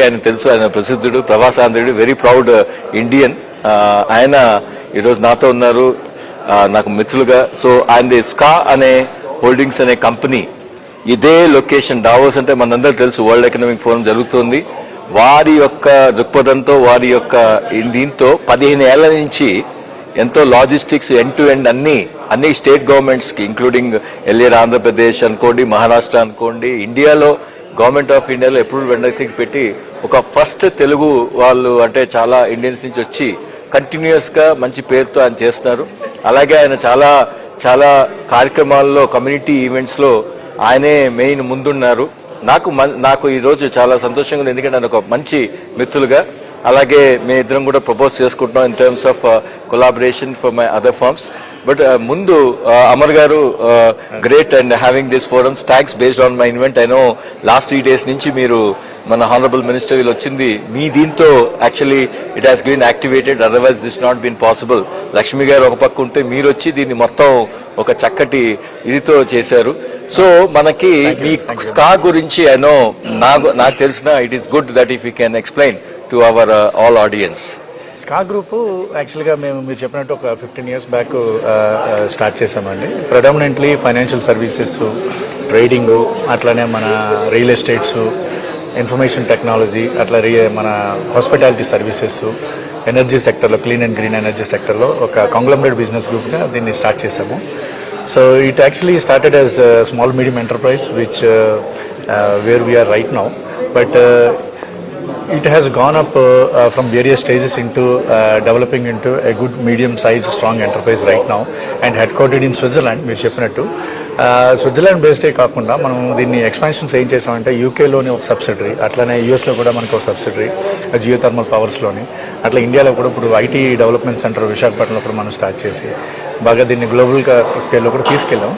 ఆయన తెలుసు, ఆయన ప్రసిద్ధుడు, ప్రవాసాంధ్రుడు, వెరీ ప్రౌడ్ ఇండియన్. ఆయన ఈరోజు నాతో ఉన్నారు, నాకు మిత్రులుగా. సో ఆయన స్కా అనే హోల్డింగ్స్ అనే కంపెనీ ఇదే లొకేషన్ డావోస్ అంటే మనందరూ తెలుసు, వరల్డ్ ఎకనామిక్ ఫోరం జరుగుతుంది. వారి యొక్క దృక్పథంతో, వారి యొక్క దీంతో 15 ఏళ్ల నుంచి ఎంతో లాజిస్టిక్స్ ఎండ్ టు ఎండ్ అన్ని స్టేట్ గవర్నమెంట్స్కి, ఇంక్లూడింగ్ ఎల్ఏర్ ఆంధ్రప్రదేశ్ అనుకోండి, మహారాష్ట్ర అనుకోండి, ఇండియాలో గవర్నమెంట్ ఆఫ్ ఇండియాలో ఎప్పుడు వెండకి పెట్టి ఒక ఫస్ట్ తెలుగు వాళ్ళు అంటే చాలా ఇండియన్స్ నుంచి వచ్చి కంటిన్యూస్ గా మంచి పేరుతో ఆయన చేస్తున్నారు. అలాగే ఆయన చాలా చాలా కార్యక్రమాల్లో, కమ్యూనిటీ ఈవెంట్స్ లో ఆయనే మెయిన్ ముందున్నారు. నాకు ఈ రోజు చాలా సంతోషంగా ఉంది, ఎందుకంటే ఆయన ఒక మంచి మిత్రులుగా. అలాగే మేము ఇద్దరం కూడా ప్రపోజ్ చేసుకుంటున్నాం in terms of collaboration for my other farms. But ముందు Amar garu, great and having this forums. Thanks based on my invent. I know last 3 days నుంచి మీరు మన హానరబుల్ మినిస్టర్ వీళ్ళు వచ్చింది మీ దీంతో actually it has been activated, otherwise this not been possible. Lakshmi garu ఒక పక్క ఉంటే మీరు వచ్చి దీన్ని మొత్తం ఒక చక్కటి ఇదితో చేశారు. సో మనకి మీ స్కా గురించి ఐ నో, నాకు తెలిసిన it is good that if you can explain to our all audience. స్కా గ్రూప్ యాక్చువల్గా మీరు చెప్పినట్టు ఒక 15 years బ్యాక్ స్టార్ట్ చేసామండి. ప్రొడామినెంట్లీ ఫైనాన్షియల్ సర్వీసెస్, ట్రేడింగ్, అట్లానే మన రియల్ ఎస్టేట్స్, ఇన్ఫర్మేషన్ టెక్నాలజీ, అట్లా మన హాస్పిటాలిటీ సర్వీసెస్, ఎనర్జీ సెక్టర్లో, క్లీన్ అండ్ గ్రీన్ ఎనర్జీ సెక్టర్లో ఒక కాంగ్లోమరేట్ బిజినెస్ గ్రూప్గా దీన్ని స్టార్ట్ చేసాము. So it actually started as small medium enterprise which where we are right now, but it has gone up from various stages into developing into a good medium size strong enterprise right now, and headquartered in Switzerland. మీరు చెప్పినట్టు Switzerland బేస్డే కాకుండా మనం దీన్ని expansions ఏం చేసామంటే యూకేలోని ఒక subsidiary, అట్లానే యూఎస్లో కూడా మనకు ఒక సబ్సిడరీ జియో థర్మల్ పవర్స్లోని, అట్లా ఇండియాలో కూడా ఇప్పుడు ఐటీ డెవలప్మెంట్ సెంటర్ విశాఖపట్నంలో కూడా మనం స్టార్ట్ చేసి బాగా దీన్ని గ్లోబల్గా స్కేల్లో కూడా తీసుకెళ్ళాం.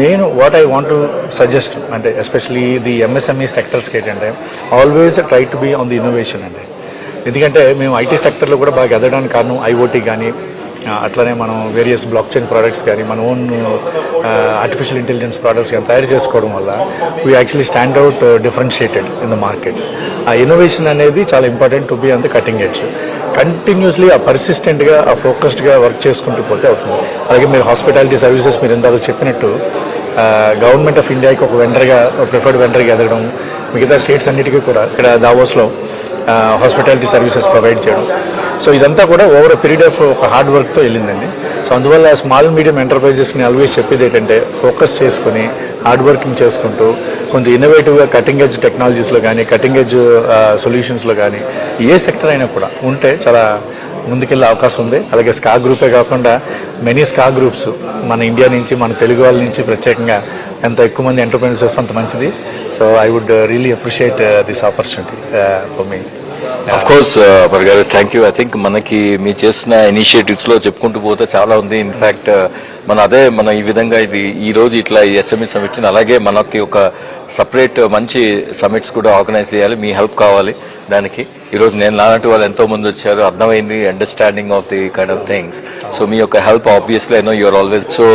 నేను what I want to suggest అంటే ఎస్పెషలీ ది ఎంఎస్ఎంఈ సెక్టర్స్కి ఏంటంటే always try to be on the innovation అండి. ఎందుకంటే మేము ఐటీ సెక్టర్లో కూడా బాగా ఎదగడానికి కారణం ఐఓటీ కానీ, అట్లనే మనం వేరియస్ బ్లాక్ చైన్ ప్రోడక్ట్స్ కానీ, మన ఓన్ ఆర్టిఫిషియల్ ఇంటెలిజెన్స్ ప్రోడక్ట్స్ కానీ తయారు చేసుకోవడం వల్ల we actually stand out differentiated in the market. ఆ ఇన్నోవేషన్ అనేది చాలా important to be on the cutting edge. Continuously ఆ పర్సిస్టెంట్గా, ఆ ఫోకస్డ్గా వర్క్ చేసుకుంటూ పోతే అవుతుంది. అలాగే మీరు హాస్పిటాలిటీ సర్వీసెస్ మీరు ఇందాక చెప్పినట్టు గవర్నమెంట్ ఆఫ్ ఇండియాకి ఒక వెండర్గా, ప్రిఫర్డ్ వెండర్గా ఎదగడం, మిగతా స్టేట్స్ అన్నిటికీ కూడా ఇక్కడ దావోస్లో హాస్పిటాలిటీ సర్వీసెస్ ప్రొవైడ్ చేయడం. సో ఇదంతా కూడా ఓవర్ ఎ పీరియడ్ ఆఫ్ ఒక హార్డ్ వర్క్తో వెళ్ళిందండి. సో అందువల్ల స్మాల్ మీడియం ఎంటర్ప్రైజెస్ని ఆల్వేస్ చెప్పేది ఏంటంటే ఫోకస్ చేసుకుని హార్డ్ వర్కింగ్ చేసుకుంటూ కొంచెం ఇన్నోవేటివ్గా కటింగ్ ఎడ్జ్ టెక్నాలజీస్లో కానీ, కటింగ్ ఎడ్జ్ సొల్యూషన్స్లో కానీ ఏ సెక్టర్ అయినా కూడా ఉంటే చాలా ముందుకెళ్ళే అవకాశం ఉంది. అలాగే స్కా గ్రూపే కాకుండా మెనీ స్కా గ్రూప్స్ మన ఇండియా నుంచి, మన తెలుగు వాళ్ళ నుంచి ప్రత్యేకంగా ఎంత ఎక్కువ మంది ఎంటర్ప్రైనర్స్ వస్తే అంత మంచిది. So I would really appreciate this opportunity for me. Of course garu, thank you. I think మనకి మీ చేసిన ఇనిషియేటివ్స్ లో చెప్పుకుంటూ పోతే చాలా ఉంది. ఇన్ఫాక్ట్ మన ఈ విధంగా ఈ రోజు ఇట్లా ఈ ఎస్ఎంఈ సమిట్, అలాగే మనకి ఒక సపరేట్ మంచి సమిట్స్ కూడా ఆర్గనైజ్ చేయాలి. మీ హెల్ప్ కావాలి దానికి. ఈరోజు నేను నానంటి వాళ్ళు ఎంతో మంది వచ్చారు, అర్థమైంది, understanding of the kind of things. So మీ యొక్క help obviously I know you are always. So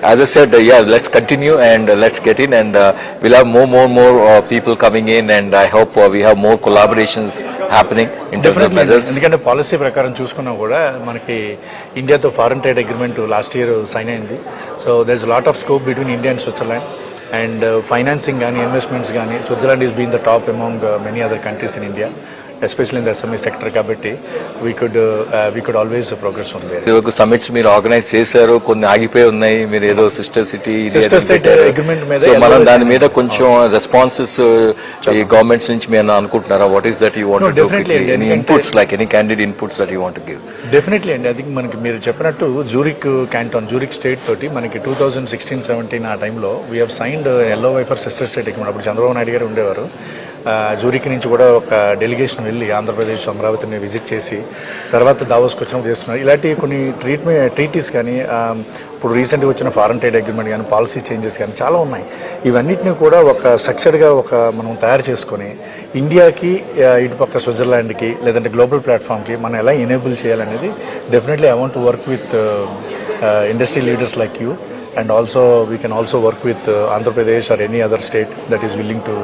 as I said, let's continue and let's get in, and will have more people coming in, and I hope we have more collaborations happening in terms of measures. ఎందుకంటే policy ప్రకారం చూసుకున్నా కూడా మనకి ఇండియాతో foreign trade agreement last year sign అయింది. So there is lot of scope between India and Switzerland. And financing కానీ, investments కానీ, Switzerland is been the top among many other countries in India, especially in the SME sector. కాబట్టి we could always progress ఉంది. Summits మీరు organise చేశారు, కొన్ని ఆగిపోయి ఉన్నాయి. మీరు ఏదో సిస్టర్ సిటీ అగ్రిమెంట్ మీద, మనం దాని మీద కొంచెం రెస్పాన్సెస్ ఈ గవర్నమెంట్స్ నుంచి మీరు అనుకుంటున్నారా? What is that you want to give? Any inputs, like any candidate inputs that you want to give? Definitely అండి. ఐ థింక్ మనకి మీరు చెప్పినట్టు జూరిక్ క్యాంటోన్, జూరిక్ స్టేట్ తోటి మనకి 2016-17 ఆ టైంలో we have signed LOI for sister state agreement. అప్పుడు చంద్రబాబు నాయుడు గారు ఉండేవారు. జూరిక్ నుంచి కూడా ఒక డెలిగేషన్ వెళ్ళి ఆంధ్రప్రదేశ్, అమరావతిని విజిట్ చేసి తర్వాత దావోస్కి వచ్చినప్పుడు చేస్తున్నారు. ఇలాంటి కొన్ని ట్రీటీస్ కానీ, ఇప్పుడు రీసెంట్గా వచ్చిన ఫారెన్ ట్రేడ్ అగ్రిమెంట్ కానీ, పాలసీ చేంజెస్ కానీ చాలా ఉన్నాయి. ఇవన్నిటిని కూడా ఒక స్ట్రక్చర్డ్గా మనం తయారు చేసుకొని ఇండియాకి, ఇటుపక్క స్విట్జర్లాండ్కి, లేదంటే గ్లోబల్ ప్లాట్ఫామ్కి మనం ఎలా ఎనేబుల్ చేయాలనేది definitely I want to work with industry leaders like you, and also we can also work with Andhra Pradesh or any other state that is willing to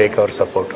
take our support.